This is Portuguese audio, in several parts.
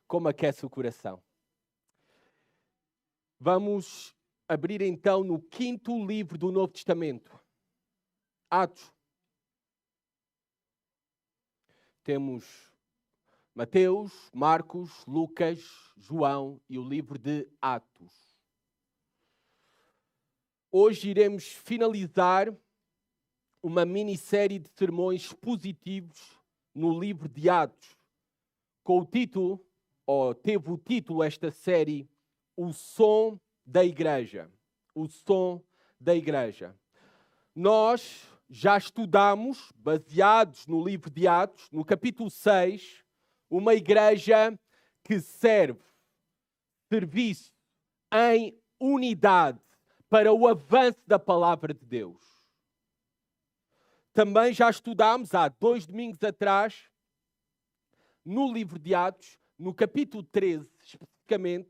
como aquece o coração. Vamos abrir então no 5º livro do Novo Testamento, Atos. Temos Mateus, Marcos, Lucas, João e o livro de Atos. Hoje iremos finalizar uma minissérie de sermões expositivos no livro de Atos, com o título, ou teve o título esta série, O Som da Igreja. O Som da Igreja. Nós já estudamos, baseados no livro de Atos, no capítulo 6, uma igreja que serve serviço em unidade para o avanço da palavra de Deus. Também já estudámos, há 2 domingos atrás, no livro de Atos, no capítulo 13, especificamente,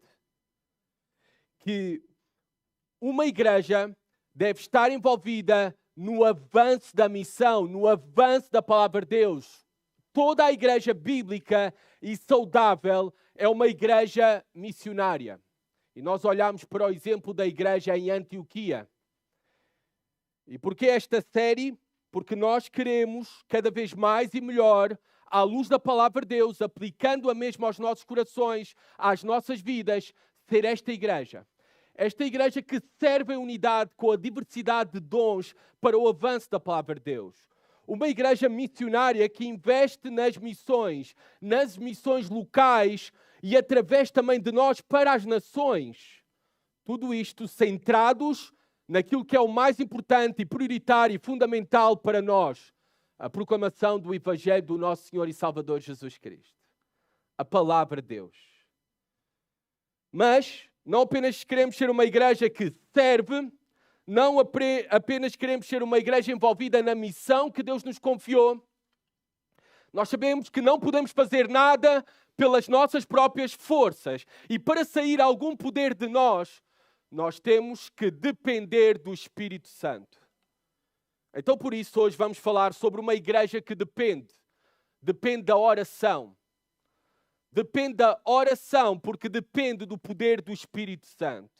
que uma igreja deve estar envolvida no avanço da missão, no avanço da palavra de Deus. Toda a igreja bíblica e saudável é uma igreja missionária. E nós olhamos para o exemplo da igreja em Antioquia. E por que esta série? Porque nós queremos, cada vez mais e melhor, à luz da palavra de Deus, aplicando-a mesmo aos nossos corações, às nossas vidas, ser esta igreja. Esta igreja que serve em unidade com a diversidade de dons para o avanço da palavra de Deus. Uma igreja missionária que investe nas missões locais e através também de nós para as nações. Tudo isto centrados naquilo que é o mais importante e prioritário e fundamental para nós, a proclamação do Evangelho do nosso Senhor e Salvador Jesus Cristo. A palavra de Deus. Mas não apenas queremos ser uma igreja que serve, não apenas queremos ser uma igreja envolvida na missão que Deus nos confiou. Nós sabemos que não podemos fazer nada pelas nossas próprias forças. E para sair algum poder de nós, nós temos que depender do Espírito Santo. Então, por isso, hoje vamos falar sobre uma igreja que depende da oração. Depende da oração, porque depende do poder do Espírito Santo.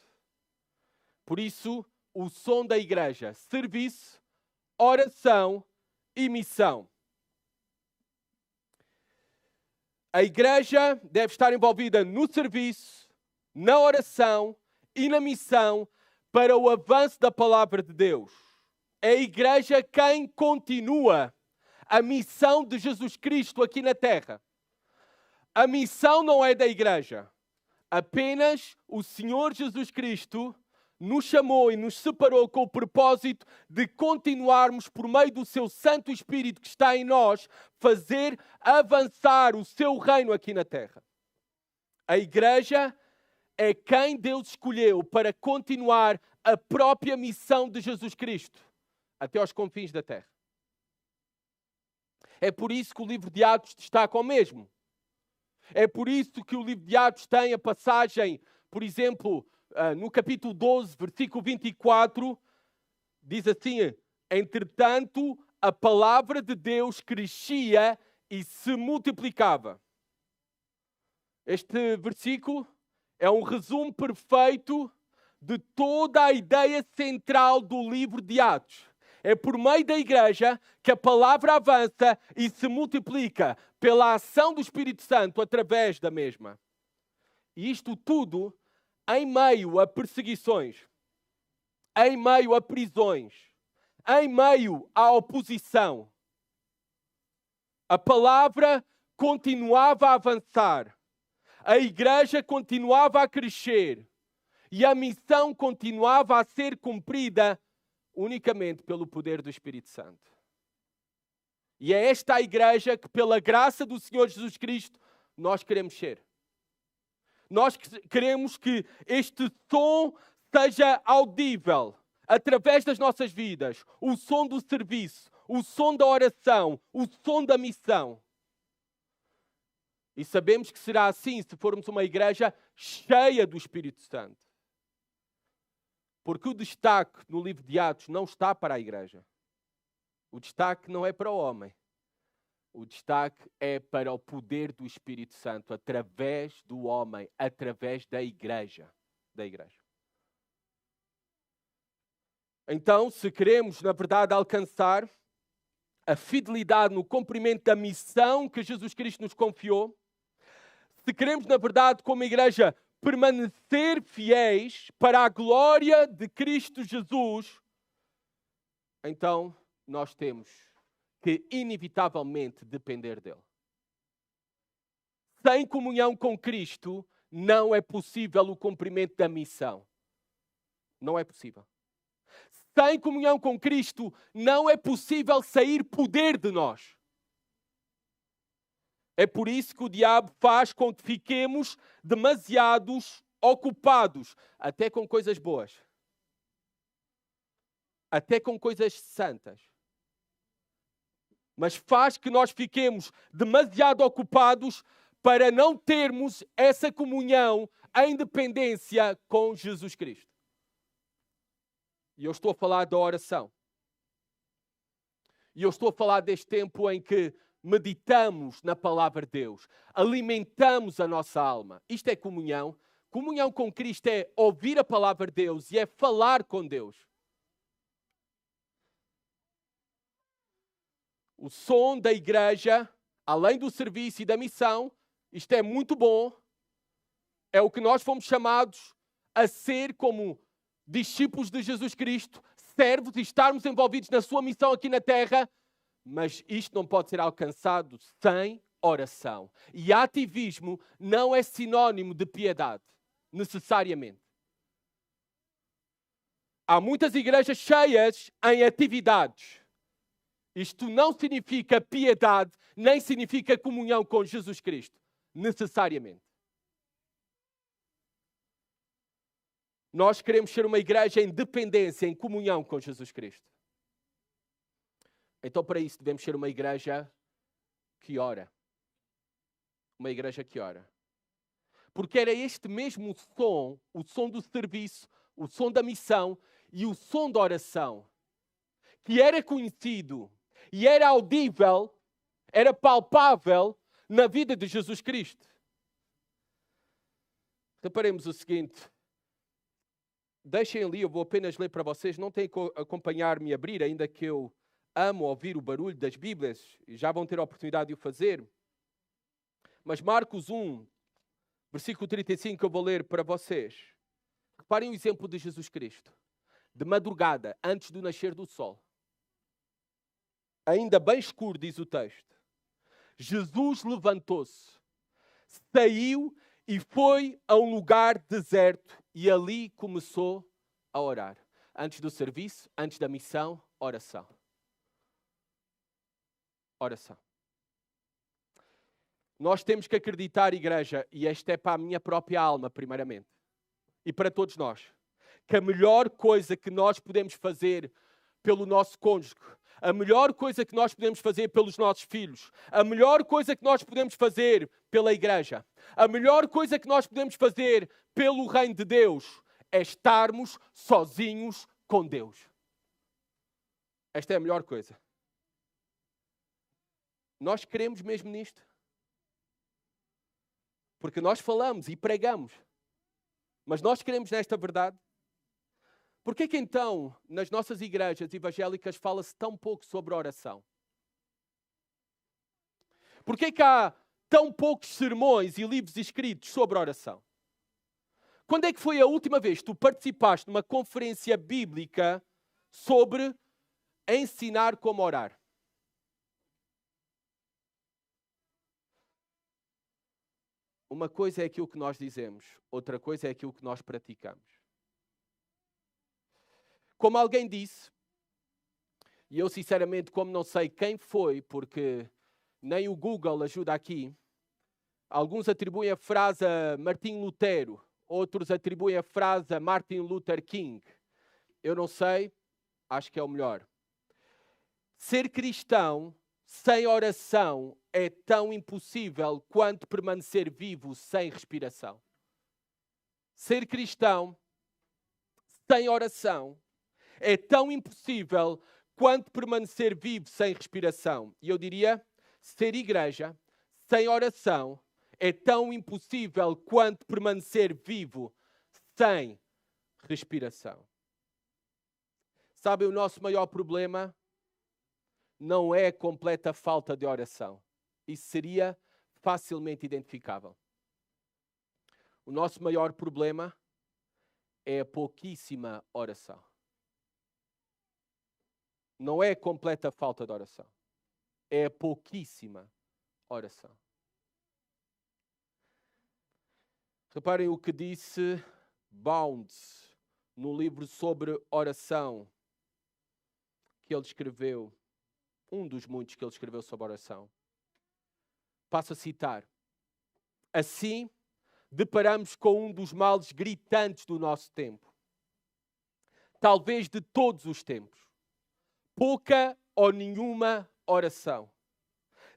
Por isso, o som da igreja: serviço, oração e missão. A igreja deve estar envolvida no serviço, na oração e na missão para o avanço da palavra de Deus. É a igreja quem continua a missão de Jesus Cristo aqui na terra. A missão não é da igreja. Apenas o Senhor Jesus Cristo nos chamou e nos separou com o propósito de continuarmos, por meio do seu Santo Espírito que está em nós, fazer avançar o seu reino aqui na terra. A igreja é quem Deus escolheu para continuar a própria missão de Jesus Cristo até aos confins da terra. É por isso que o livro de Atos destaca o mesmo. É por isso que o livro de Atos tem a passagem, por exemplo, no capítulo 12, versículo 24, diz assim: entretanto, a palavra de Deus crescia e se multiplicava. Este versículo é um resumo perfeito de toda a ideia central do livro de Atos. É por meio da igreja que a palavra avança e se multiplica pela ação do Espírito Santo através da mesma. E isto tudo em meio a perseguições, em meio a prisões, em meio à oposição. A palavra continuava a avançar, a igreja continuava a crescer e a missão continuava a ser cumprida unicamente pelo poder do Espírito Santo. E é esta a igreja que, pela graça do Senhor Jesus Cristo, nós queremos ser. Nós queremos que este som seja audível através das nossas vidas. O som do serviço, o som da oração, o som da missão. E sabemos que será assim se formos uma igreja cheia do Espírito Santo. Porque o destaque no livro de Atos não está para a igreja. O destaque não é para o homem. O destaque é para o poder do Espírito Santo através do homem, através da igreja. Então, se queremos, na verdade, alcançar a fidelidade no cumprimento da missão que Jesus Cristo nos confiou, se queremos, na verdade, como igreja, permanecer fiéis para a glória de Cristo Jesus, então nós temos que inevitavelmente depender dele. Sem comunhão com Cristo, não é possível o cumprimento da missão. Não é possível. Sem comunhão com Cristo, não é possível sair poder de nós. É por isso que o diabo faz com que fiquemos demasiados ocupados, até com coisas boas. Até com coisas santas. Mas faz que nós fiquemos demasiado ocupados para não termos essa comunhão, a independência com Jesus Cristo. E eu estou a falar da oração. E eu estou a falar deste tempo em que meditamos na palavra de Deus, alimentamos a nossa alma. Isto é comunhão. Comunhão com Cristo é ouvir a palavra de Deus e é falar com Deus. O som da igreja, além do serviço e da missão, isto é muito bom. É o que nós fomos chamados a ser como discípulos de Jesus Cristo, servos e estarmos envolvidos na sua missão aqui na terra. Mas isto não pode ser alcançado sem oração. E ativismo não é sinónimo de piedade, necessariamente. Há muitas igrejas cheias em atividades. Isto não significa piedade, nem significa comunhão com Jesus Cristo, necessariamente. Nós queremos ser uma igreja em dependência, em comunhão com Jesus Cristo. Então, para isso, devemos ser uma igreja que ora. Uma igreja que ora. Porque era este mesmo som, o som do serviço, o som da missão e o som da oração, que era conhecido e era audível, era palpável na vida de Jesus Cristo. Reparemos o seguinte. Deixem ali, eu vou apenas ler para vocês. Não têm que acompanhar-me a abrir, ainda que eu amo ouvir o barulho das Bíblias. E já vão ter a oportunidade de o fazer. Mas Marcos 1, versículo 35, eu vou ler para vocês. Reparem o exemplo de Jesus Cristo. De madrugada, antes do nascer do sol. Ainda bem escuro, diz o texto. Jesus levantou-se, saiu e foi a um lugar deserto e ali começou a orar. Antes do serviço, antes da missão, oração. Oração. Nós temos que acreditar, igreja, e esta é para a minha própria alma, primeiramente, e para todos nós, que a melhor coisa que nós podemos fazer pelo nosso cônjuge, a melhor coisa que nós podemos fazer pelos nossos filhos, a melhor coisa que nós podemos fazer pela igreja, a melhor coisa que nós podemos fazer pelo reino de Deus é estarmos sozinhos com Deus. Esta é a melhor coisa. Nós queremos mesmo nisto. Porque nós falamos e pregamos. Mas nós queremos nesta verdade. Porquê que então, nas nossas igrejas evangélicas, fala-se tão pouco sobre oração? Porquê que há tão poucos sermões e livros escritos sobre oração? Quando é que foi a última vez que tu participaste numa conferência bíblica sobre ensinar como orar? Uma coisa é aquilo que nós dizemos, outra coisa é aquilo que nós praticamos. Como alguém disse, e eu sinceramente, como não sei quem foi, porque nem o Google ajuda aqui, alguns atribuem a frase a Martim Lutero, outros atribuem a frase a Martin Luther King. Eu não sei, acho que é o melhor. Ser cristão sem oração é tão impossível quanto permanecer vivo sem respiração. Ser cristão sem oração é tão impossível quanto permanecer vivo sem respiração. E eu diria, ser igreja sem oração é tão impossível quanto permanecer vivo sem respiração. Sabe, o nosso maior problema não é a completa falta de oração. Isso seria facilmente identificável. O nosso maior problema é a pouquíssima oração. Não é a completa falta de oração. É a pouquíssima oração. Reparem o que disse Bounds no livro sobre oração que ele escreveu, um dos muitos que ele escreveu sobre oração. Passo a citar. Assim, deparamos com um dos males gritantes do nosso tempo. Talvez de todos os tempos. Pouca ou nenhuma oração.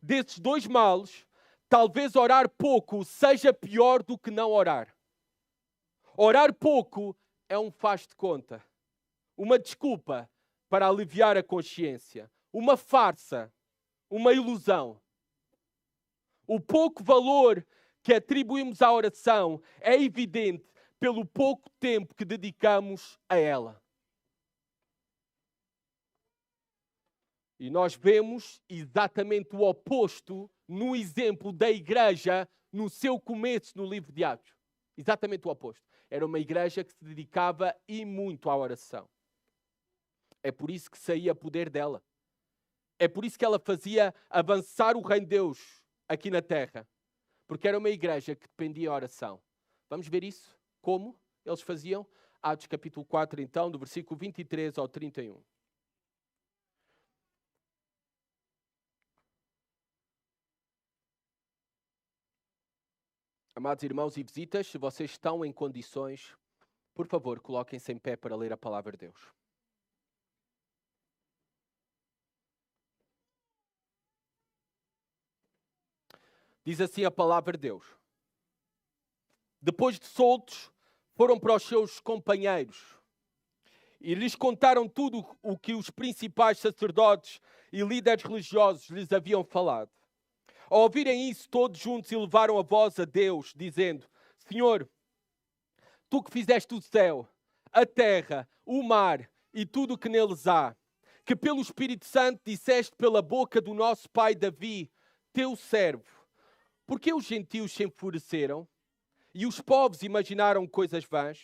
Desses dois males, talvez orar pouco seja pior do que não orar. Orar pouco é um faz de conta, uma desculpa para aliviar a consciência, uma farsa, uma ilusão. O pouco valor que atribuímos à oração é evidente pelo pouco tempo que dedicamos a ela. E nós vemos exatamente o oposto no exemplo da igreja no seu começo no livro de Atos. Exatamente o oposto. Era uma igreja que se dedicava e muito à oração. É por isso que saía poder dela. É por isso que ela fazia avançar o reino de Deus aqui na terra. Porque era uma igreja que dependia da oração. Vamos ver isso? Como eles faziam? Atos capítulo 4, então, do versículo 23 ao 31. Amados irmãos e visitas, se vocês estão em condições, por favor, coloquem-se em pé para ler a palavra de Deus. Diz assim a palavra de Deus. Depois de soltos, foram para os seus companheiros e lhes contaram tudo o que os principais sacerdotes e líderes religiosos lhes haviam falado. Ao ouvirem isso, todos juntos elevaram a voz a Deus, dizendo: Senhor, tu que fizeste o céu, a terra, o mar e tudo o que neles há, que pelo Espírito Santo disseste pela boca do nosso pai Davi, teu servo, porque os gentios se enfureceram e os povos imaginaram coisas vãs?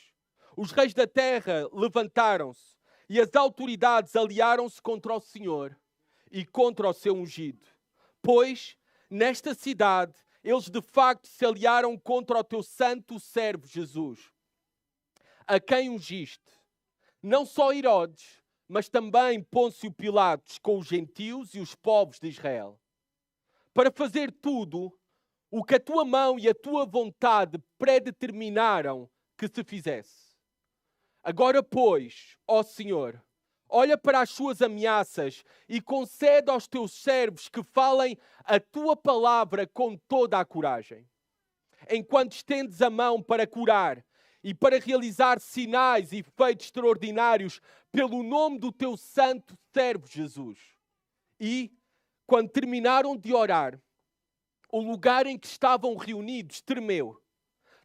Os reis da terra levantaram-se e as autoridades aliaram-se contra o Senhor e contra o seu ungido. Pois, nesta cidade, eles de facto se aliaram contra o teu santo servo Jesus, a quem ungiste. Não só Herodes, mas também Pôncio Pilatos com os gentios e os povos de Israel. Para fazer tudo o que a tua mão e a tua vontade predeterminaram que se fizesse. Agora, pois, ó Senhor, olha para as suas ameaças e concede aos teus servos que falem a tua palavra com toda a coragem. Enquanto estendes a mão para curar e para realizar sinais e feitos extraordinários pelo nome do teu santo servo Jesus. E, quando terminaram de orar, o lugar em que estavam reunidos tremeu.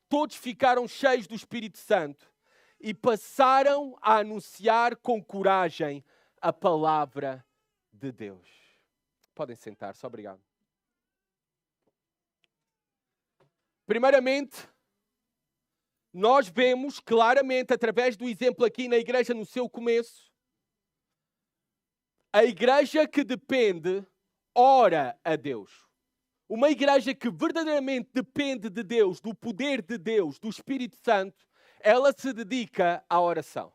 Todos ficaram cheios do Espírito Santo e passaram a anunciar com coragem a palavra de Deus. Podem sentar-se, obrigado. Primeiramente, nós vemos claramente, através do exemplo aqui na igreja no seu começo, a igreja que depende, ora a Deus. Uma igreja que verdadeiramente depende de Deus, do poder de Deus, do Espírito Santo, ela se dedica à oração.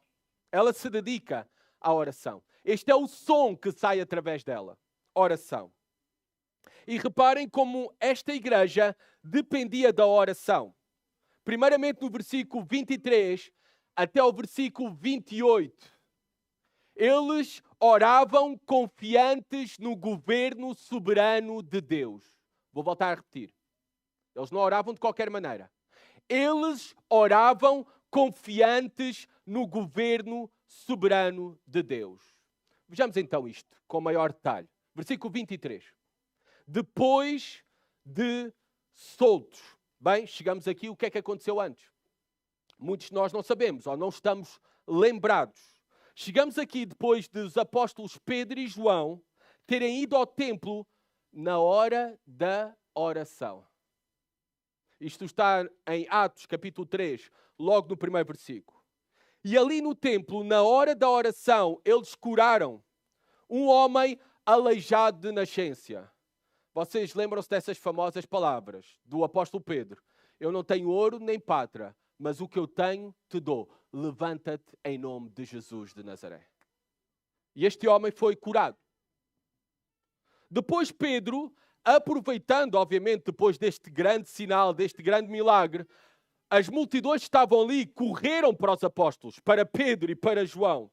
Ela se dedica à oração. Este é o som que sai através dela. Oração. E reparem como esta igreja dependia da oração. Primeiramente no versículo 23 até o versículo 28. Eles oravam confiantes no governo soberano de Deus. Vou voltar a repetir. Eles não oravam de qualquer maneira. Eles oravam confiantes no governo soberano de Deus. Vejamos então isto com maior detalhe. Versículo 23. depois de soltos. Bem, chegamos aqui, o que é que aconteceu antes? Muitos de nós não sabemos, ou não estamos lembrados. Chegamos aqui depois dos apóstolos Pedro e João terem ido ao templo na hora da oração. Isto está em Atos, capítulo 3, logo no primeiro versículo. E ali no templo, na hora da oração, eles curaram um homem aleijado de nascença. Vocês lembram-se dessas famosas palavras do apóstolo Pedro? Eu não tenho ouro nem prata, mas o que eu tenho te dou. Levanta-te em nome de Jesus de Nazaré. E este homem foi curado. Depois Pedro, aproveitando, obviamente, depois deste grande sinal, deste grande milagre, as multidões que estavam ali correram para os apóstolos, para Pedro e para João.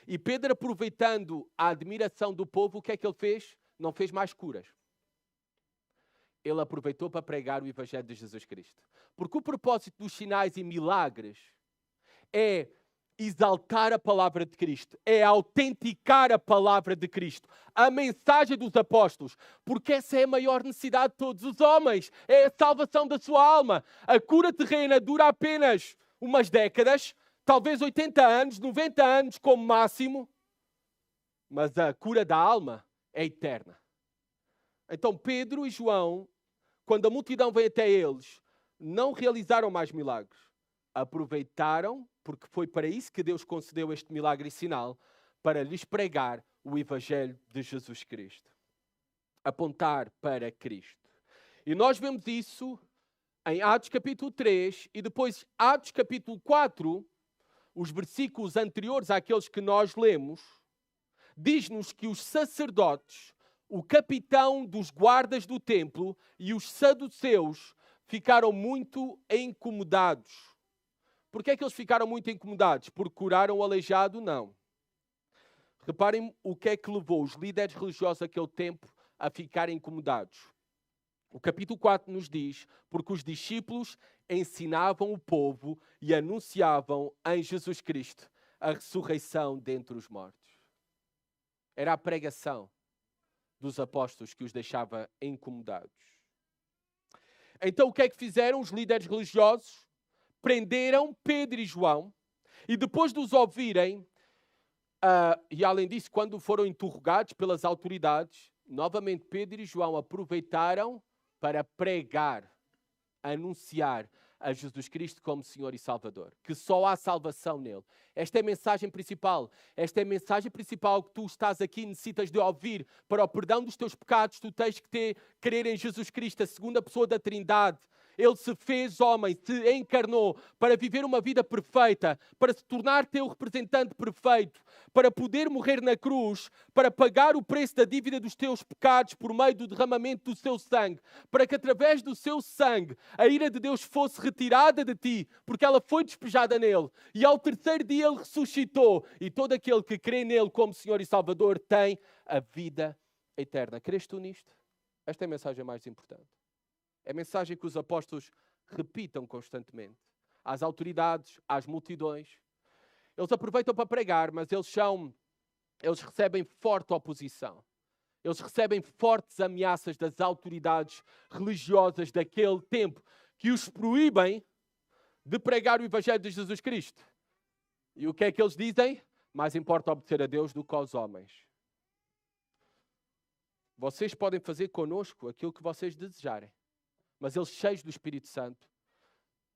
E Pedro, aproveitando a admiração do povo, o que é que ele fez? Não fez mais curas. Ele aproveitou para pregar o Evangelho de Jesus Cristo. Porque o propósito dos sinais e milagres é exaltar a palavra de Cristo, é autenticar a palavra de Cristo, a mensagem dos apóstolos, porque essa é a maior necessidade de todos os homens, é a salvação da sua alma. A cura terrena dura apenas umas décadas, talvez 80 anos, 90 anos como máximo, mas a cura da alma é eterna. Então Pedro e João, quando a multidão veio até eles, não realizaram mais milagres. Aproveitaram, porque foi para isso que Deus concedeu este milagre e sinal, para lhes pregar o Evangelho de Jesus Cristo. Apontar para Cristo. E nós vemos isso em Atos capítulo 3 e depois Atos capítulo 4, os versículos anteriores àqueles que nós lemos, diz-nos que os sacerdotes, o capitão dos guardas do templo e os saduceus ficaram muito incomodados. Porquê é que eles ficaram muito incomodados? Porque curaram o aleijado? Não. Reparem o que é que levou os líderes religiosos daquele tempo a ficarem incomodados. O capítulo 4 nos diz, porque os discípulos ensinavam o povo e anunciavam em Jesus Cristo a ressurreição dentre os mortos. Era a pregação dos apóstolos que os deixava incomodados. Então o que é que fizeram os líderes religiosos? Prenderam Pedro e João e depois de os ouvirem, e além disso, quando foram interrogados pelas autoridades, novamente Pedro e João aproveitaram para pregar, anunciar a Jesus Cristo como Senhor e Salvador, que só há salvação nele. Esta é a mensagem principal. Esta é a mensagem principal que tu estás aqui necessitas de ouvir. Para o perdão dos teus pecados, tu tens que crer em Jesus Cristo, a segunda pessoa da Trindade. Ele se fez homem, se encarnou para viver uma vida perfeita, para se tornar teu representante perfeito, para poder morrer na cruz, para pagar o preço da dívida dos teus pecados por meio do derramamento do seu sangue, para que através do seu sangue a ira de Deus fosse retirada de ti, porque ela foi despejada nele. E ao terceiro dia ele ressuscitou e todo aquele que crê nele como Senhor e Salvador tem a vida eterna. Crês tu nisto? Esta é a mensagem mais importante. É a mensagem que os apóstolos repitam constantemente. Às autoridades, às multidões. Eles aproveitam para pregar, mas eles recebem forte oposição. Eles recebem fortes ameaças das autoridades religiosas daquele tempo que os proíbem de pregar o Evangelho de Jesus Cristo. E o que é que eles dizem? Mais importa obedecer a Deus do que aos homens. Vocês podem fazer connosco aquilo que vocês desejarem. Mas eles cheios do Espírito Santo,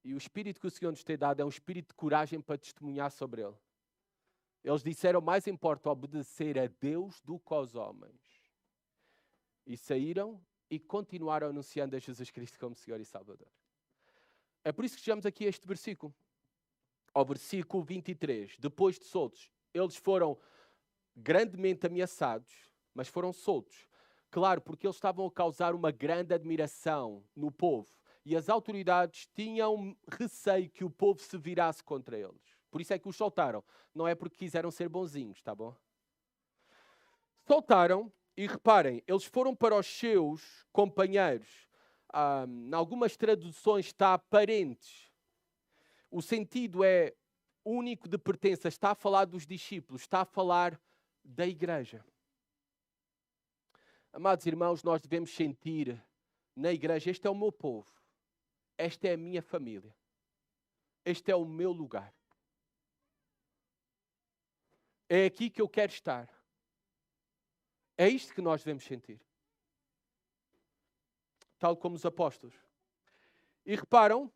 e o Espírito que o Senhor nos tem dado é um Espírito de coragem para testemunhar sobre Ele. Eles disseram, mais importa obedecer a Deus do que aos homens. E saíram e continuaram anunciando a Jesus Cristo como Senhor e Salvador. É por isso que chegamos aqui a este versículo. Ao versículo 23. Depois de soltos, eles foram grandemente ameaçados, mas foram soltos. Claro, porque eles estavam a causar uma grande admiração no povo. E as autoridades tinham receio que o povo se virasse contra eles. Por isso é que os soltaram. Não é porque quiseram ser bonzinhos, tá bom? Soltaram e reparem, eles foram para os seus companheiros. Em algumas traduções está parentes. O sentido é único de pertença. Está a falar dos discípulos, está a falar da igreja. Amados irmãos, nós devemos sentir na igreja, este é o meu povo, esta é a minha família, este é o meu lugar. É aqui que eu quero estar. É isto que nós devemos sentir. Tal como os apóstolos. E reparem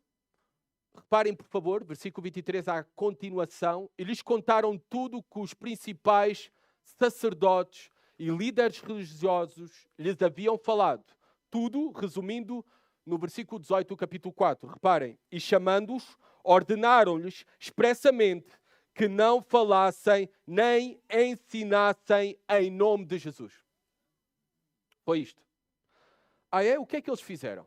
por favor, versículo 23, a continuação. E lhes contaram tudo o que os principais sacerdotes e líderes religiosos lhes haviam falado. Tudo, resumindo, no versículo 18 do capítulo 4. Reparem, e chamando-os, ordenaram-lhes expressamente que não falassem nem ensinassem em nome de Jesus. Foi isto. O que é que eles fizeram?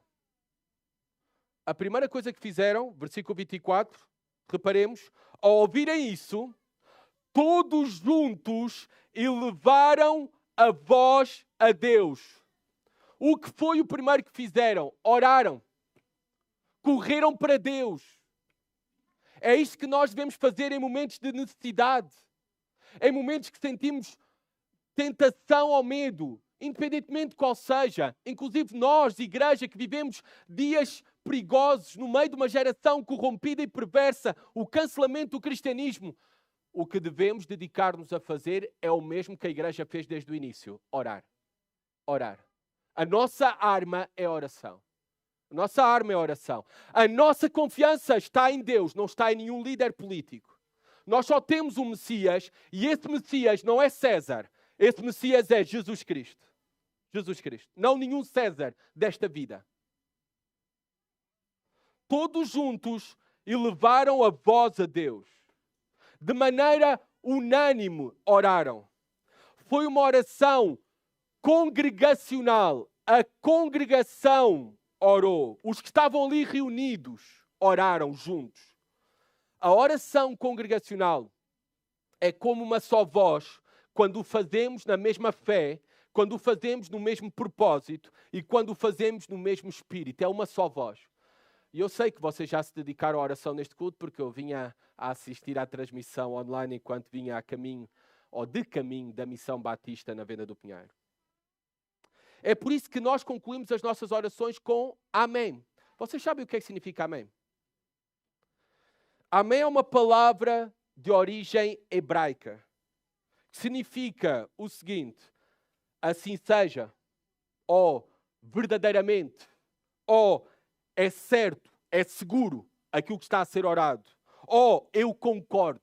A primeira coisa que fizeram, versículo 24, reparemos, ao ouvirem isso, todos juntos elevaram a voz a Deus. O que foi o primeiro que fizeram? Oraram. Correram para Deus. É isto que nós devemos fazer em momentos de necessidade. Em momentos que sentimos tentação ou medo, independentemente de qual seja. Inclusive nós, igreja, que vivemos dias perigosos no meio de uma geração corrompida e perversa, o cancelamento do cristianismo. O que devemos dedicar-nos a fazer é o mesmo que a igreja fez desde o início. Orar. Orar. A nossa arma é a oração. A nossa arma é a oração. A nossa confiança está em Deus, não está em nenhum líder político. Nós só temos um Messias e esse Messias não é César. Esse Messias é Jesus Cristo. Jesus Cristo. Não nenhum César desta vida. Todos juntos elevaram a voz a Deus. De maneira unânime oraram. Foi uma oração congregacional. A congregação orou. Os que estavam ali reunidos oraram juntos. A oração congregacional é como uma só voz quando o fazemos na mesma fé, quando o fazemos no mesmo propósito e quando o fazemos no mesmo espírito. É uma só voz. E eu sei que vocês já se dedicaram à oração neste culto porque eu vinha a assistir à transmissão online enquanto vinha a caminho, ou de caminho, da Missão Batista na Venda do Pinheiro. É por isso que nós concluímos as nossas orações com Amém. Vocês sabem o que é que significa Amém? Amém é uma palavra de origem hebraica. Que significa o seguinte: assim seja, ou verdadeiramente, ou é certo, é seguro aquilo que está a ser orado, ou eu concordo.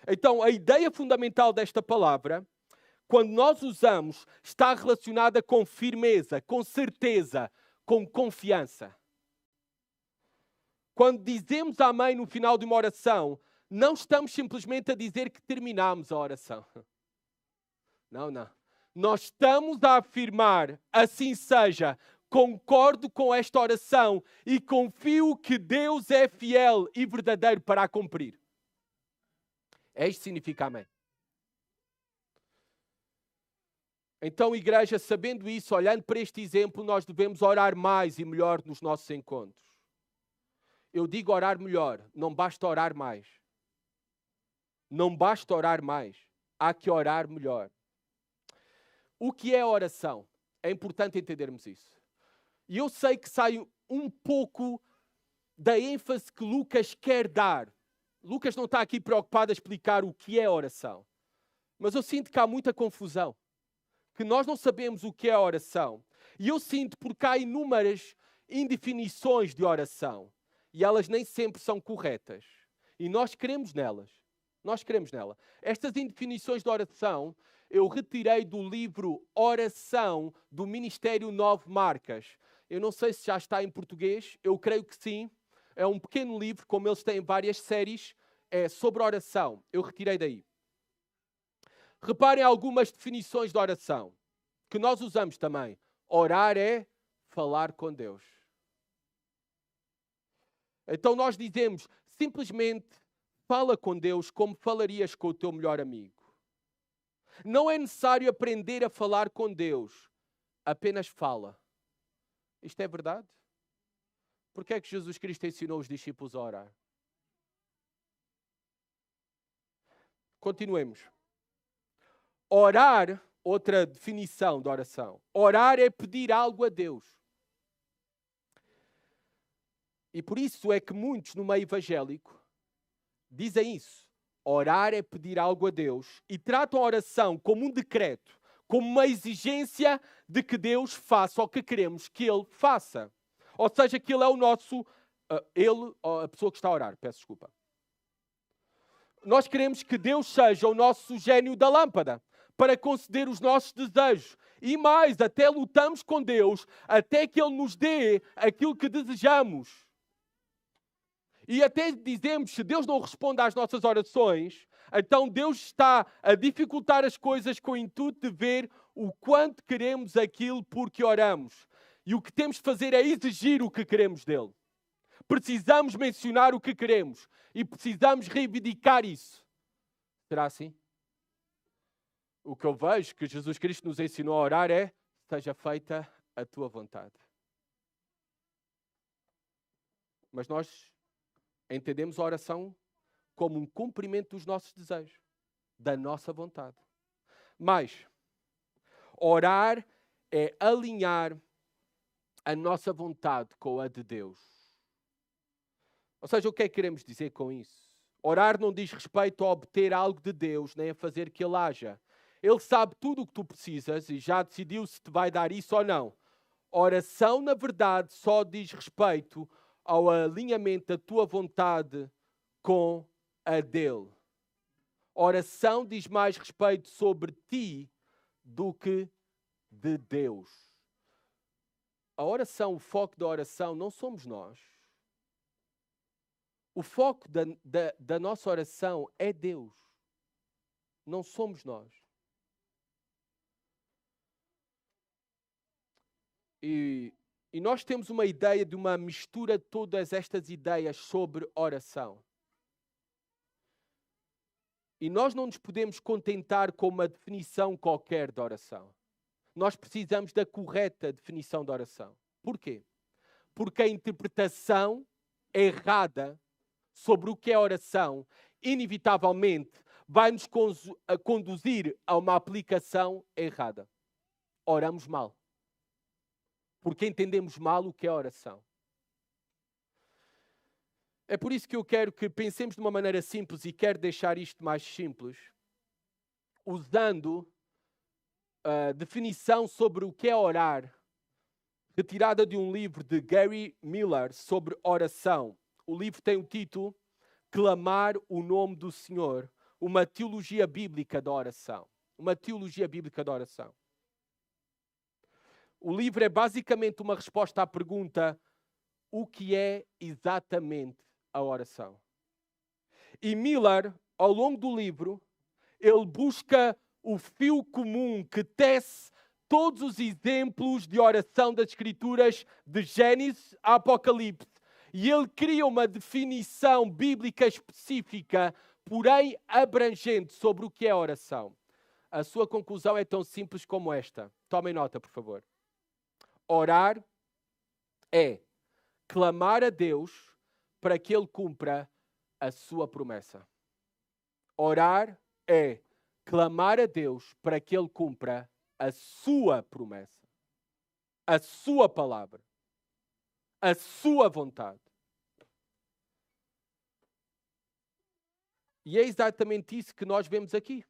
Então, a ideia fundamental desta palavra, quando nós usamos, está relacionada com firmeza, com certeza, com confiança. Quando dizemos amém no final de uma oração, não estamos simplesmente a dizer que terminamos a oração. Não. Nós estamos a afirmar, assim seja, concordo com esta oração e confio que Deus é fiel e verdadeiro para a cumprir. Isto significa amém. Então, igreja, sabendo isso, olhando para este exemplo, nós devemos orar mais e melhor nos nossos encontros. Eu digo orar melhor, não basta orar mais. Não basta orar mais, há que orar melhor. O que é oração? É importante entendermos isso. E eu sei que sai um pouco da ênfase que Lucas quer dar. Lucas não está aqui preocupado a explicar o que é oração. Mas eu sinto que há muita confusão. Que nós não sabemos o que é oração. E eu sinto porque há inúmeras indefinições de oração. E elas nem sempre são corretas. E nós cremos nelas. Estas indefinições de oração eu retirei do livro Oração do Ministério 9 Marcas. Eu não sei se já está em português, eu creio que sim. É um pequeno livro, como eles têm várias séries, sobre oração. Eu retirei daí. Reparem algumas definições de oração, que nós usamos também. Orar é falar com Deus. Então nós dizemos, simplesmente, fala com Deus como falarias com o teu melhor amigo. Não é necessário aprender a falar com Deus, apenas fala. Isto é verdade? Porque é que Jesus Cristo ensinou os discípulos a orar? Continuemos. Orar outra definição de oração. Orar é pedir algo a Deus. E por isso é que muitos no meio evangélico dizem isso. Orar é pedir algo a Deus e tratam a oração como um decreto, como uma exigência de que Deus faça o que queremos que Ele faça. Ou seja, que Ele é o nosso... a pessoa que está a orar, peço desculpa. Nós queremos que Deus seja o nosso gênio da lâmpada para conceder os nossos desejos. E mais, até lutamos com Deus até que Ele nos dê aquilo que desejamos. E até dizemos, se Deus não responde às nossas orações, então Deus está a dificultar as coisas com o intuito de ver o quanto queremos aquilo porque oramos. E o que temos de fazer é exigir o que queremos dele. Precisamos mencionar o que queremos e precisamos reivindicar isso. Será assim? O que eu vejo que Jesus Cristo nos ensinou a orar é: seja feita a tua vontade. Mas nós entendemos a oração como um cumprimento dos nossos desejos, da nossa vontade. Mas orar é alinhar a nossa vontade com a de Deus. Ou seja, o que é que queremos dizer com isso? Orar não diz respeito a obter algo de Deus, nem a fazer que Ele haja. Ele sabe tudo o que tu precisas e já decidiu se te vai dar isso ou não. Oração, na verdade, só diz respeito ao alinhamento da tua vontade com a dele. Oração diz mais respeito sobre ti do que de Deus. A oração, o foco da oração não somos nós. O foco da nossa oração é Deus. Não somos nós. E nós temos uma ideia de uma mistura de todas estas ideias sobre oração. E nós não nos podemos contentar com uma definição qualquer de oração. Nós precisamos da correta definição de oração. Porquê? Porque a interpretação errada sobre o que é oração, inevitavelmente, vai nos conduzir a uma aplicação errada. Oramos mal. Porque entendemos mal o que é oração. É por isso que eu quero que pensemos de uma maneira simples e quero deixar isto mais simples, usando a definição sobre o que é orar, retirada de um livro de Gary Miller sobre oração. O livro tem o título Clamar o Nome do Senhor, uma teologia bíblica da oração. Uma teologia bíblica da oração. O livro é basicamente uma resposta à pergunta: o que é exatamente a oração? E Miller, ao longo do livro, ele busca o fio comum que tece todos os exemplos de oração das Escrituras, de Gênesis a Apocalipse. E ele cria uma definição bíblica específica, porém abrangente, sobre o que é oração. A sua conclusão é tão simples como esta. Tomem nota, por favor. Orar é clamar a Deus para que Ele cumpra a sua promessa. Orar é clamar a Deus para que Ele cumpra a sua promessa, a sua palavra, a sua vontade. E é exatamente isso que nós vemos aqui.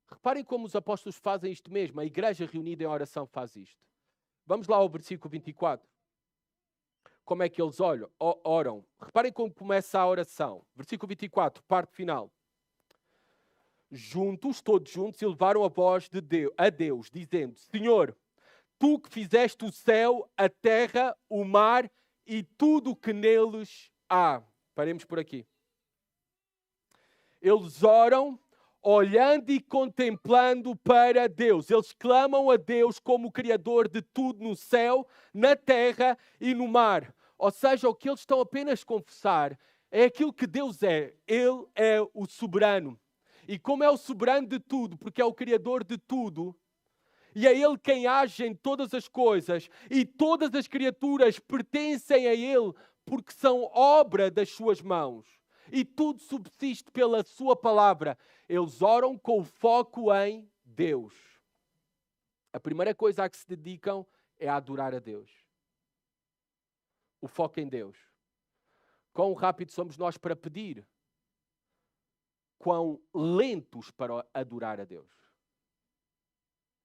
Reparem como os apóstolos fazem isto mesmo. A igreja reunida em oração faz isto. Vamos lá ao versículo 24. Como é que eles oram? Reparem como começa a oração. Versículo 24, parte final. Juntos, todos juntos, elevaram a voz a Deus, dizendo: Senhor, Tu que fizeste o céu, a terra, o mar e tudo o que neles há. Paremos por aqui. Eles oram olhando e contemplando para Deus. Eles clamam a Deus como o Criador de tudo no céu, na terra e no mar. Ou seja, o que eles estão apenas a confessar é aquilo que Deus é. Ele é o soberano. E como é o soberano de tudo, porque é o Criador de tudo, e é Ele quem age em todas as coisas, e todas as criaturas pertencem a Ele, porque são obra das suas mãos. E tudo subsiste pela sua palavra. Eles oram com o foco em Deus, a primeira coisa a que se dedicam é a adorar a Deus. O foco em Deus. Quão rápido somos nós para pedir? Quão lentos para adorar a Deus?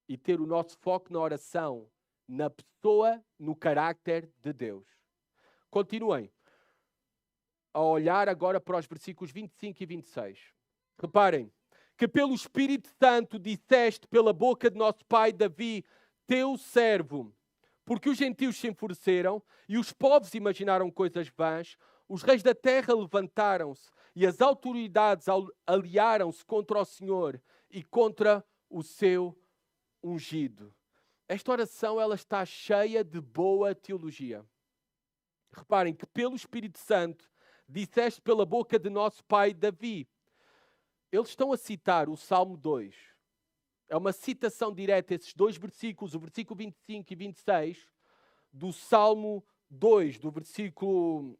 E ter o nosso foco na oração, na pessoa, no carácter de Deus. Continuem a olhar agora para os versículos 25 e 26. Reparem, que pelo Espírito Santo disseste pela boca de nosso pai Davi, teu servo, porque os gentios se enfureceram e os povos imaginaram coisas vãs, os reis da terra levantaram-se e as autoridades aliaram-se contra o Senhor e contra o seu ungido. Esta oração ela está cheia de boa teologia. Reparem que pelo Espírito Santo disseste pela boca de nosso pai Davi. Eles estão a citar o Salmo 2. É uma citação direta, esses dois versículos, o versículo 25 e 26, do Salmo 2, do versículo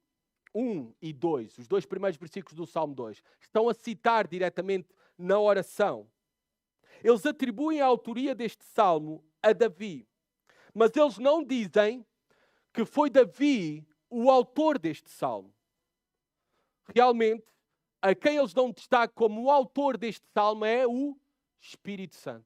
1 e 2, os dois primeiros versículos do Salmo 2. Estão a citar diretamente na oração. Eles atribuem a autoria deste Salmo a Davi. Mas eles não dizem que foi Davi o autor deste Salmo. Realmente, a quem eles dão destaque como o autor deste Salmo é o Espírito Santo.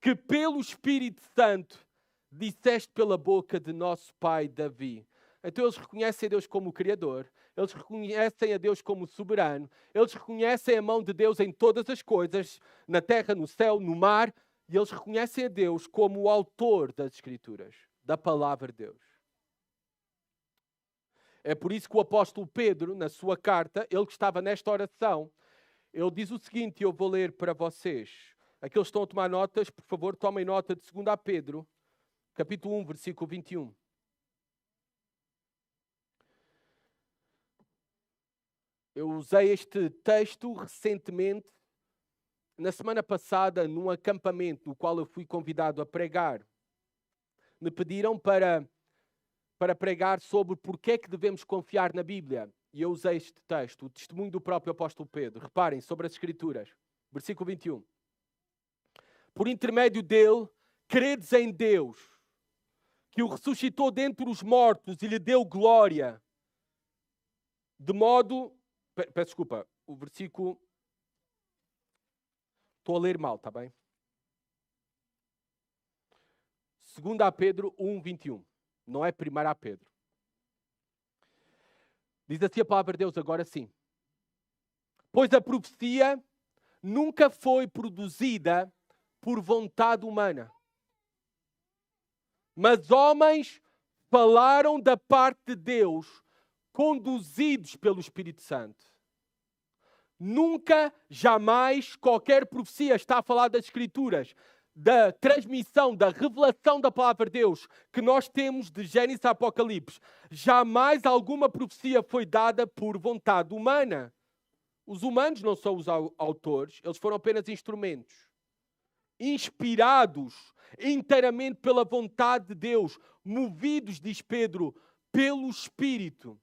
Que pelo Espírito Santo disseste pela boca de nosso pai Davi. Então eles reconhecem a Deus como o Criador, eles reconhecem a Deus como soberano, eles reconhecem a mão de Deus em todas as coisas, na terra, no céu, no mar, e eles reconhecem a Deus como o autor das Escrituras, da palavra de Deus. É por isso que o apóstolo Pedro, na sua carta, ele que estava nesta oração, ele diz o seguinte, e eu vou ler para vocês. Aqueles que estão a tomar notas, por favor, tomem nota de 2 Pedro, capítulo 1, versículo 21. Eu usei este texto recentemente, na semana passada, num acampamento no qual eu fui convidado a pregar. Me pediram para pregar sobre porque é que devemos confiar na Bíblia. E eu usei este texto, o testemunho do próprio apóstolo Pedro. Reparem, sobre as Escrituras. Versículo 21. Por intermédio dele, credes em Deus, que o ressuscitou dentre os mortos e lhe deu glória. De modo... Peço desculpa, o versículo... Estou a ler mal, está bem? 2 Pedro 1, 21. Não é 1 Pedro. Diz assim a palavra de Deus, agora sim. Pois a profecia nunca foi produzida por vontade humana. Mas homens falaram da parte de Deus, conduzidos pelo Espírito Santo. Nunca, jamais, qualquer profecia está a falar das Escrituras, da transmissão, da revelação da palavra de Deus que nós temos de Gênesis a Apocalipse. Jamais alguma profecia foi dada por vontade humana. Os humanos não são os autores, eles foram apenas instrumentos. Inspirados inteiramente pela vontade de Deus, movidos, diz Pedro, pelo Espírito.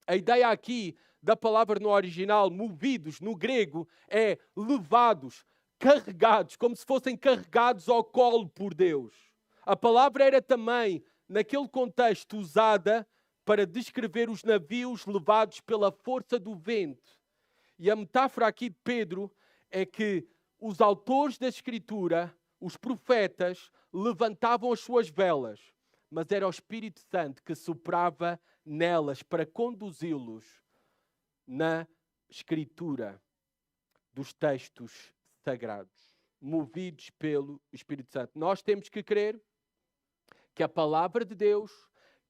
A ideia aqui da palavra no original, movidos, no grego, é levados, carregados, como se fossem carregados ao colo por Deus. A palavra era também, naquele contexto, usada para descrever os navios levados pela força do vento. E a metáfora aqui de Pedro é que os autores da Escritura, os profetas, levantavam as suas velas, mas era o Espírito Santo que soprava nelas para conduzi-los na Escritura dos textos sagrados, movidos pelo Espírito Santo. Nós temos que crer que a palavra de Deus,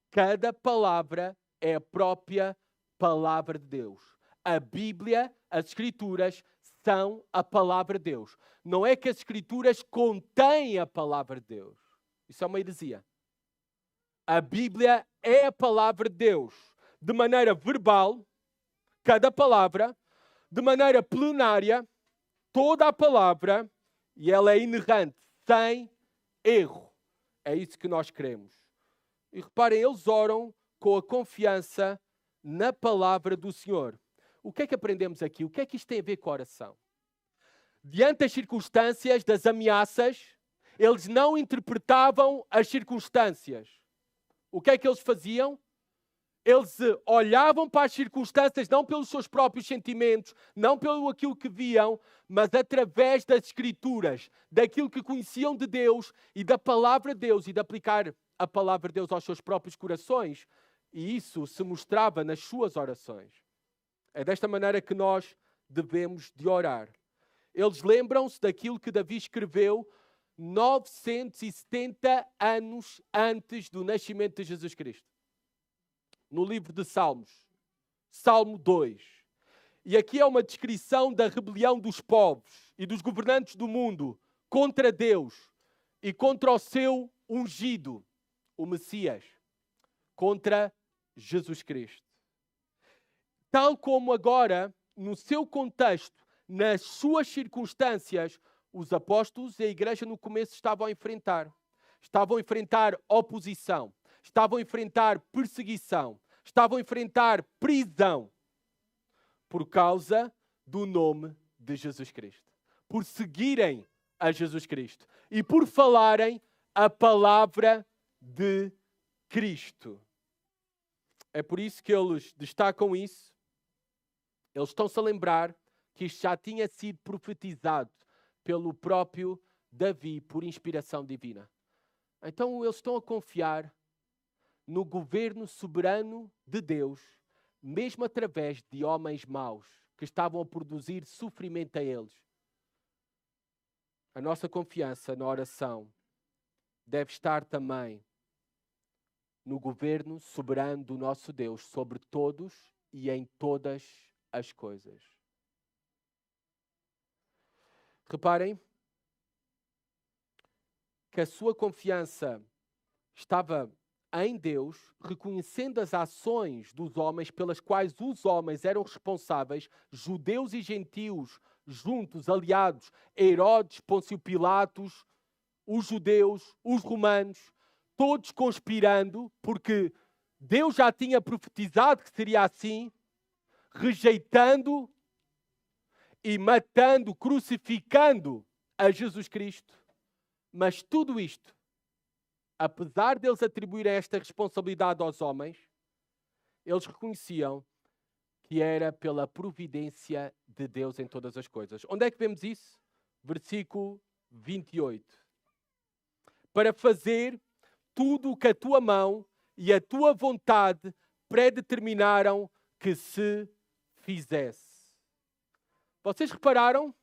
cada palavra é a própria palavra de Deus. A Bíblia, as Escrituras, são a palavra de Deus. Não é que as Escrituras contêm a palavra de Deus. Isso é uma heresia. A Bíblia é a palavra de Deus. De maneira verbal, cada palavra, de maneira plenária, toda a palavra, e ela é inerrante, sem erro. É isso que nós queremos. E reparem, eles oram com a confiança na palavra do Senhor. O que é que aprendemos aqui? O que é que isto tem a ver com a oração? diante das circunstâncias, das ameaças, eles não interpretavam as circunstâncias. O que é que eles faziam? Eles olhavam para as circunstâncias não pelos seus próprios sentimentos, não pelo aquilo que viam, mas através das Escrituras, daquilo que conheciam de Deus e da palavra de Deus e de aplicar a palavra de Deus aos seus próprios corações. E isso se mostrava nas suas orações. É desta maneira que nós devemos de orar. Eles lembram-se daquilo que Davi escreveu 970 anos antes do nascimento de Jesus Cristo. No livro de Salmos, Salmo 2. E aqui é uma descrição da rebelião dos povos e dos governantes do mundo contra Deus e contra o seu ungido, o Messias, contra Jesus Cristo. Tal como agora, no seu contexto, nas suas circunstâncias, os apóstolos e a igreja no começo estavam a enfrentar. Estavam a enfrentar oposição. Estavam a enfrentar perseguição. Estavam a enfrentar prisão. Por causa do nome de Jesus Cristo. Por seguirem a Jesus Cristo. E por falarem a palavra de Cristo. É por isso que eles destacam isso. Eles estão-se a lembrar que isto já tinha sido profetizado pelo próprio Davi, por inspiração divina. Então eles estão a confiar no governo soberano de Deus, mesmo através de homens maus, que estavam a produzir sofrimento a eles. A nossa confiança na oração deve estar também no governo soberano do nosso Deus, sobre todos e em todas as coisas. Reparem que a sua confiança estava em Deus, reconhecendo as ações dos homens pelas quais os homens eram responsáveis, judeus e gentios juntos, aliados, Herodes, Pôncio Pilatos, os judeus, os romanos, todos conspirando, porque Deus já tinha profetizado que seria assim, rejeitando e matando, crucificando a Jesus Cristo. Mas tudo isto, apesar deles atribuírem esta responsabilidade aos homens, eles reconheciam que era pela providência de Deus em todas as coisas. Onde é que vemos isso? Versículo 28. Para fazer tudo o que a tua mão e a tua vontade predeterminaram que se fizesse. Vocês repararam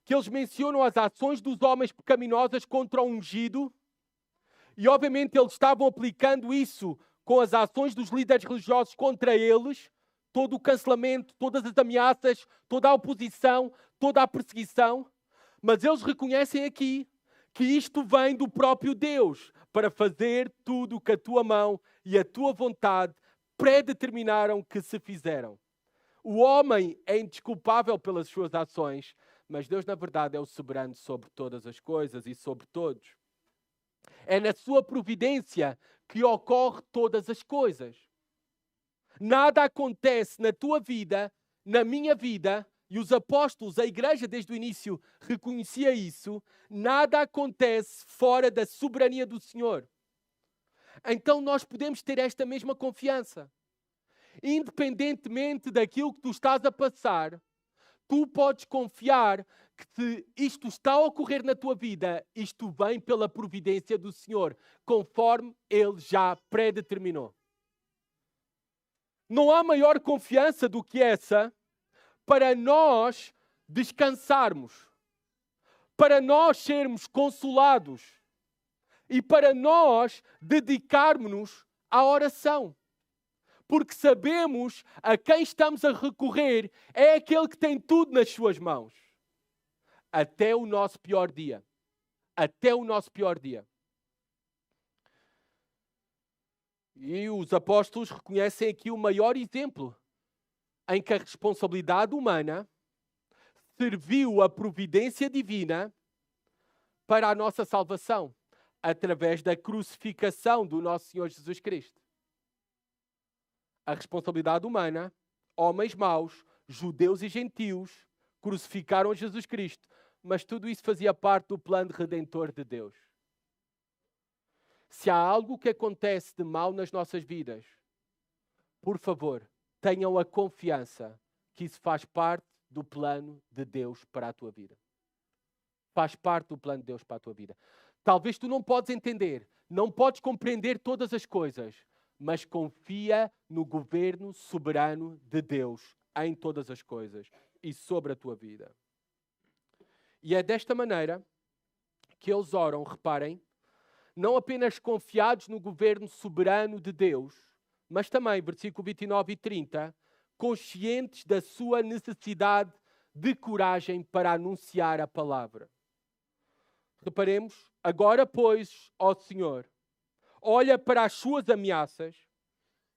que eles mencionam as ações dos homens pecaminosas contra o ungido? E obviamente eles estavam aplicando isso com as ações dos líderes religiosos contra eles, todo o cancelamento, todas as ameaças, toda a oposição, toda a perseguição. Mas eles reconhecem aqui que isto vem do próprio Deus, para fazer tudo o que a tua mão e a tua vontade predeterminaram que se fizeram. O homem é indesculpável pelas suas ações, mas Deus, na verdade, é o soberano sobre todas as coisas e sobre todos. É na sua providência que ocorre todas as coisas. Nada acontece na tua vida, na minha vida, e os apóstolos, a igreja desde o início reconhecia isso, nada acontece fora da soberania do Senhor. Então nós podemos ter esta mesma confiança. Independentemente daquilo que tu estás a passar, tu podes confiar que se isto está a ocorrer na tua vida, isto vem pela providência do Senhor, conforme Ele já predeterminou. Não há maior confiança do que essa para nós descansarmos, para nós sermos consolados e para nós dedicarmos-nos à oração. Porque sabemos a quem estamos a recorrer é aquele que tem tudo nas suas mãos. Até o nosso pior dia. Até o nosso pior dia. E os apóstolos reconhecem aqui o maior exemplo em que a responsabilidade humana serviu a providência divina para a nossa salvação, através da crucificação do nosso Senhor Jesus Cristo. A responsabilidade humana, homens maus, judeus e gentios, crucificaram Jesus Cristo. mas tudo isso fazia parte do plano redentor de Deus. Se há algo que acontece de mal nas nossas vidas, por favor, tenham a confiança que isso faz parte do plano de Deus para a tua vida. Faz parte do plano de Deus para a tua vida. Talvez tu não podes entender, não podes compreender todas as coisas, mas confia no governo soberano de Deus em todas as coisas e sobre a tua vida. E é desta maneira que eles oram, reparem, não apenas confiados no governo soberano de Deus, mas também, versículo 29 e 30, conscientes da sua necessidade de coragem para anunciar a palavra. Reparemos, agora, pois, ó Senhor, olha para as suas ameaças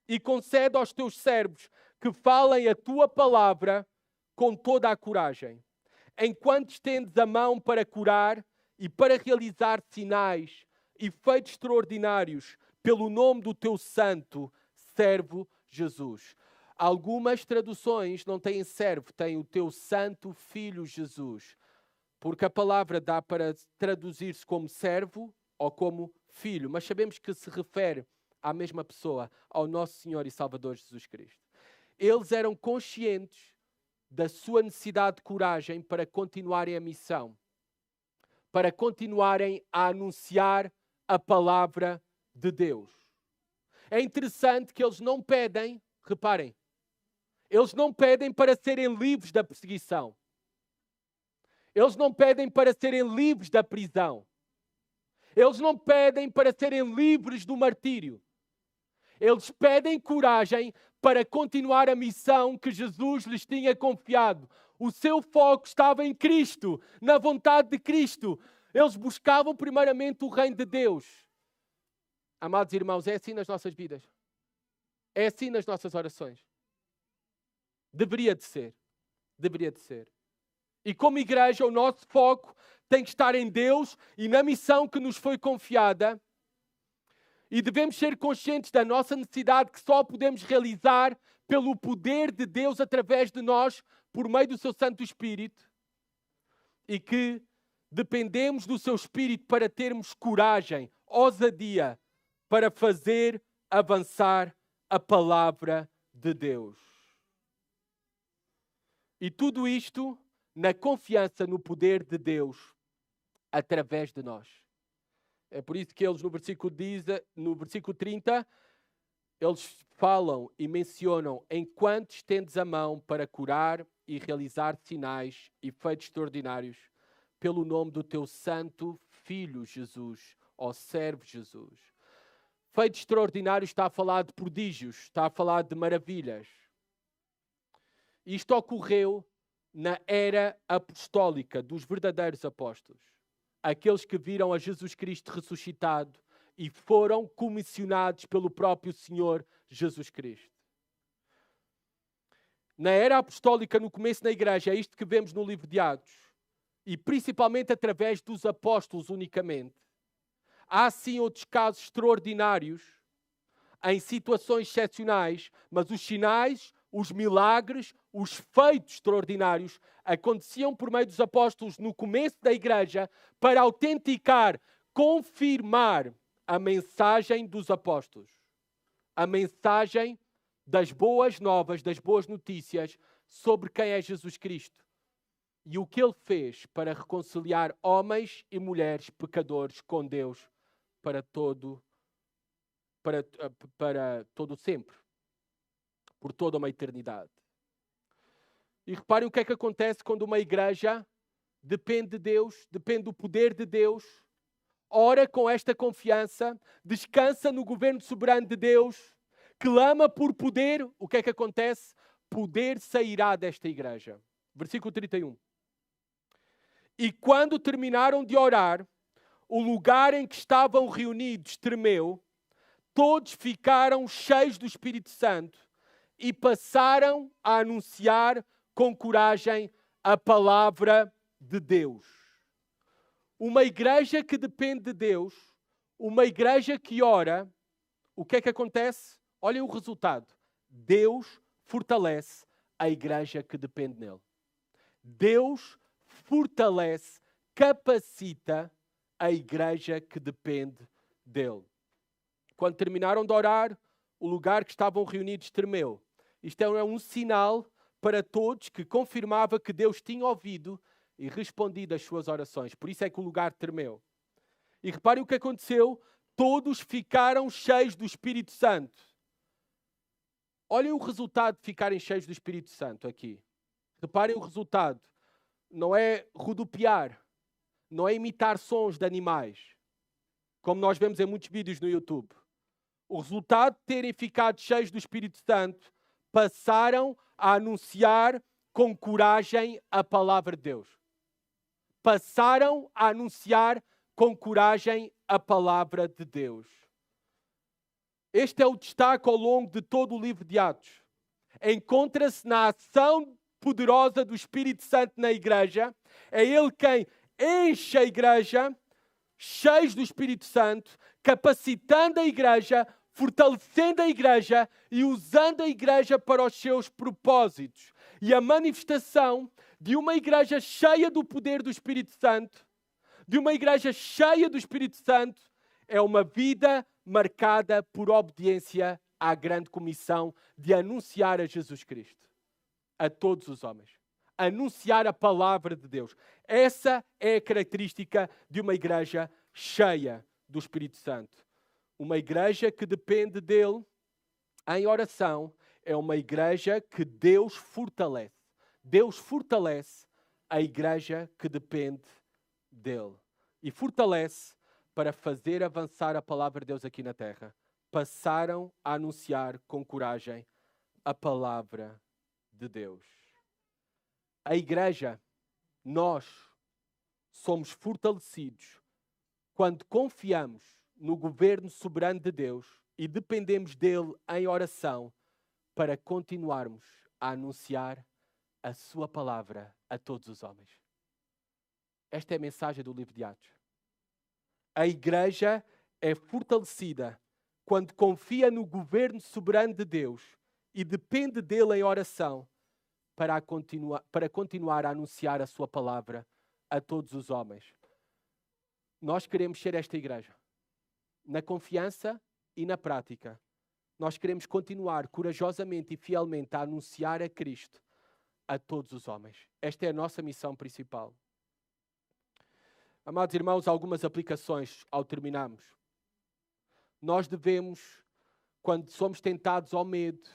e concede aos teus servos que falem a tua palavra com toda a coragem, enquanto estendes a mão para curar e para realizar sinais e feitos extraordinários pelo nome do teu santo servo Jesus. Algumas traduções não têm servo, têm o teu santo filho Jesus, porque a palavra dá para traduzir-se como servo ou como filho, mas sabemos que se refere à mesma pessoa, ao nosso Senhor e Salvador Jesus Cristo. Eles eram conscientes da sua necessidade de coragem para continuarem a missão, para continuarem a anunciar a palavra de Deus. É interessante que eles não pedem, reparem, eles não pedem para serem livres da perseguição. Eles não pedem para serem livres da prisão. Eles não pedem para serem livres do martírio. Eles pedem coragem para continuar a missão que Jesus lhes tinha confiado. O seu foco estava em Cristo, na vontade de Cristo. Eles buscavam primeiramente o reino de Deus. Amados irmãos, é assim nas nossas vidas. É assim nas nossas orações. Deveria de ser. Deveria de ser. E como igreja, o nosso foco tem que estar em Deus e na missão que nos foi confiada. E devemos ser conscientes da nossa necessidade que só podemos realizar pelo poder de Deus através de nós, por meio do seu Santo Espírito. E que dependemos do seu Espírito para termos coragem, ousadia, para fazer avançar a palavra de Deus. E tudo isto na confiança no poder de Deus através de nós. É por isso que eles no versículo 30, eles falam e mencionam enquanto estendes a mão para curar e realizar sinais e feitos extraordinários pelo nome do teu santo Filho Jesus, ó servo Jesus. Feitos extraordinários está a falar de prodígios, está a falar de maravilhas. Isto ocorreu na era apostólica dos verdadeiros apóstolos. Aqueles que viram a Jesus Cristo ressuscitado e foram comissionados pelo próprio Senhor Jesus Cristo. Na era apostólica, no começo da igreja, é isto que vemos no livro de Atos, e principalmente através dos apóstolos unicamente. Há sim outros casos extraordinários, em situações excepcionais, mas os sinais, os milagres, os feitos extraordinários aconteciam por meio dos apóstolos no começo da igreja para autenticar, confirmar a mensagem dos apóstolos. A mensagem das boas novas, das boas notícias sobre quem é Jesus Cristo. E o que ele fez para reconciliar homens e mulheres pecadores com Deus para todo sempre. Por toda uma eternidade. E reparem o que é que acontece quando uma igreja depende de Deus, depende do poder de Deus, ora com esta confiança, descansa no governo soberano de Deus, clama por poder. O que é que acontece? Poder sairá desta igreja. Versículo 31. E quando terminaram de orar, o lugar em que estavam reunidos tremeu, todos ficaram cheios do Espírito Santo e passaram a anunciar com coragem a palavra de Deus. Uma igreja que depende de Deus, uma igreja que ora, o que é que acontece? Olhem o resultado. Deus fortalece a igreja que depende nele. Deus fortalece, capacita a igreja que depende dele. Quando terminaram de orar, o lugar que estavam reunidos tremeu. Isto é um sinal para todos que confirmava que Deus tinha ouvido e respondido às suas orações. Por isso é que o lugar tremeu. E reparem o que aconteceu. Todos ficaram cheios do Espírito Santo. Olhem o resultado de ficarem cheios do Espírito Santo aqui. Reparem o resultado. Não é rodopiar. Não é imitar sons de animais. Como nós vemos em muitos vídeos no YouTube. O resultado de terem ficado cheios do Espírito Santo, passaram a anunciar com coragem a palavra de Deus. Passaram a anunciar com coragem a palavra de Deus. Este é o destaque ao longo de todo o livro de Atos. Encontra-se na ação poderosa do Espírito Santo na igreja. É Ele quem enche a igreja, cheios do Espírito Santo, capacitando a igreja, fortalecendo a igreja e usando a igreja para os seus propósitos. E a manifestação de uma igreja cheia do poder do Espírito Santo, de uma igreja cheia do Espírito Santo, é uma vida marcada por obediência à grande comissão de anunciar a Jesus Cristo a todos os homens. Anunciar a palavra de Deus. Essa é a característica de uma igreja cheia do Espírito Santo. Uma igreja que depende dele em oração é uma igreja que Deus fortalece. Deus fortalece a igreja que depende dele. E fortalece para fazer avançar a palavra de Deus aqui na terra. Passaram a anunciar com coragem a palavra de Deus. A igreja, nós somos fortalecidos quando confiamos no governo soberano de Deus e dependemos dele em oração para continuarmos a anunciar a sua palavra a todos os homens. Esta é a mensagem do livro de Atos. A igreja é fortalecida quando confia no governo soberano de Deus e depende dele em oração para continuar a anunciar a sua palavra a todos os homens. Nós queremos ser esta igreja. Na confiança e na prática. Nós queremos continuar corajosamente e fielmente a anunciar a Cristo a todos os homens. Esta é a nossa missão principal. Amados irmãos, algumas aplicações ao terminarmos. Nós devemos, quando somos tentados ao medo,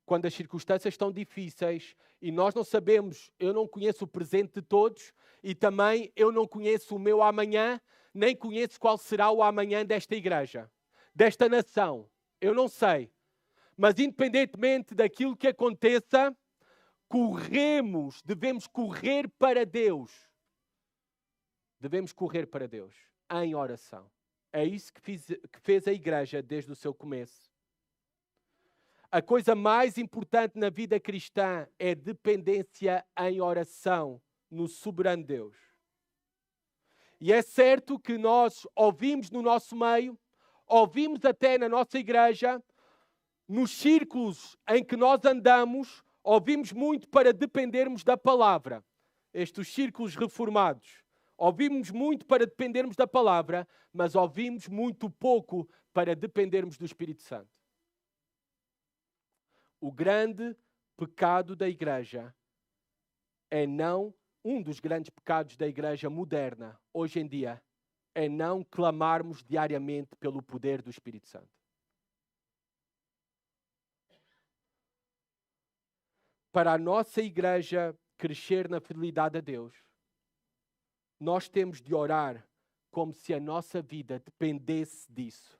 quando as circunstâncias estão difíceis e nós não sabemos, eu não conheço o presente de todos e também eu não conheço o meu amanhã, nem conheço qual será o amanhã desta igreja, desta nação. Eu não sei. Mas independentemente daquilo que aconteça, devemos correr para Deus. Devemos correr para Deus em oração. É isso que fez a igreja desde o seu começo. A coisa mais importante na vida cristã é dependência em oração no soberano Deus. E é certo que nós ouvimos no nosso meio, ouvimos até na nossa igreja, nos círculos em que nós andamos, ouvimos muito para dependermos da palavra. Estes círculos reformados. Ouvimos muito para dependermos da palavra, mas ouvimos muito pouco para dependermos do Espírito Santo. O grande pecado da igreja um dos grandes pecados da igreja moderna, hoje em dia, é não clamarmos diariamente pelo poder do Espírito Santo. Para a nossa igreja crescer na fidelidade a Deus, nós temos de orar como se a nossa vida dependesse disso.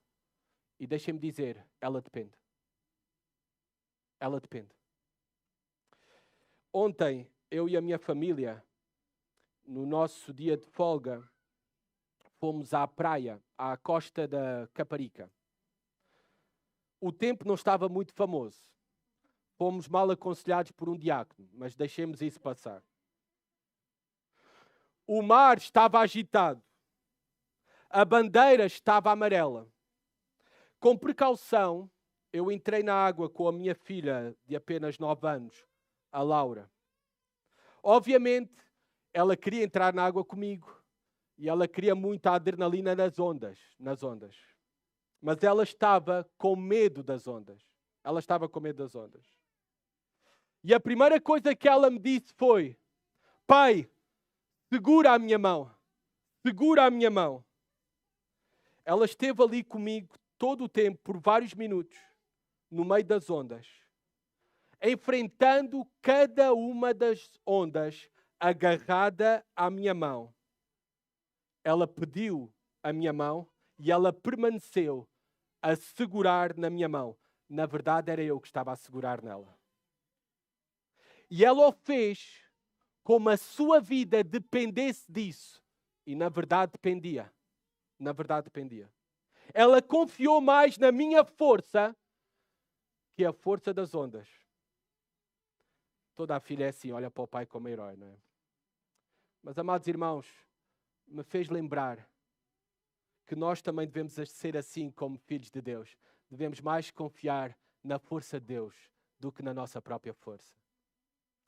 E deixem-me dizer, ela depende. Ela depende. Ontem, eu e a minha família, no nosso dia de folga, fomos à praia, à costa da Caparica. O tempo não estava muito famoso. Fomos mal aconselhados por um diácono, mas deixemos isso passar. O mar estava agitado. A bandeira estava amarela. Com precaução, eu entrei na água com a minha filha de apenas 9 anos, a Laura. Obviamente, ela queria entrar na água comigo e ela queria muita adrenalina nas ondas. Mas ela estava com medo das ondas. Ela estava com medo das ondas. E a primeira coisa que ela me disse foi: pai, segura a minha mão. Segura a minha mão. Ela esteve ali comigo todo o tempo, por vários minutos, no meio das ondas, enfrentando cada uma das ondas, agarrada à minha mão. Ela pediu a minha mão e ela permaneceu a segurar na minha mão. Na verdade, era eu que estava a segurar nela. E ela o fez como a sua vida dependesse disso. E na verdade dependia. Na verdade dependia. Ela confiou mais na minha força que a força das ondas. Toda a filha é assim, olha para o pai como herói, não é? Mas, amados irmãos, me fez lembrar que nós também devemos ser assim como filhos de Deus. Devemos mais confiar na força de Deus do que na nossa própria força.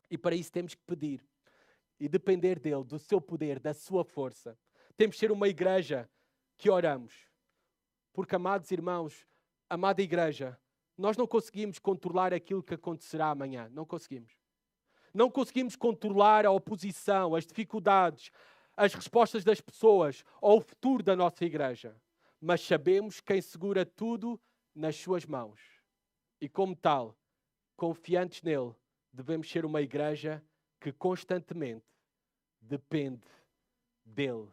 E para isso temos que pedir e depender dele, do seu poder, da sua força. Temos que ser uma igreja que oramos. Porque, amados irmãos, amada igreja, nós não conseguimos controlar aquilo que acontecerá amanhã. Não conseguimos. Não conseguimos controlar a oposição, as dificuldades, as respostas das pessoas ou o futuro da nossa igreja. Mas sabemos quem segura tudo nas suas mãos. E como tal, confiantes nele, devemos ser uma igreja que constantemente depende dele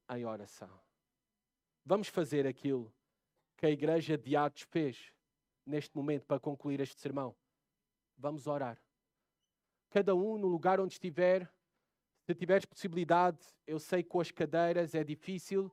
em oração. Vamos fazer aquilo que a igreja de Atos fez neste momento para concluir este sermão. Vamos orar. Cada um no lugar onde estiver, se tiveres possibilidade, eu sei que com as cadeiras é difícil,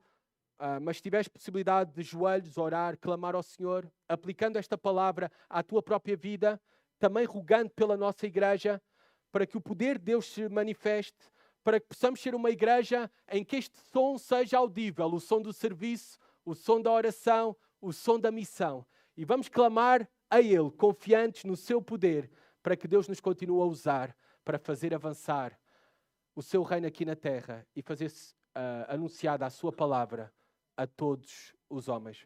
mas se tiveres possibilidade de joelhos, orar, clamar ao Senhor, aplicando esta palavra à tua própria vida, também rogando pela nossa igreja, para que o poder de Deus se manifeste, para que possamos ser uma igreja em que este som seja audível, o som do serviço, o som da oração, o som da missão. E vamos clamar a Ele, confiantes no seu poder, para que Deus nos continue a usar para fazer avançar o seu reino aqui na terra e fazer anunciada a sua palavra a todos os homens.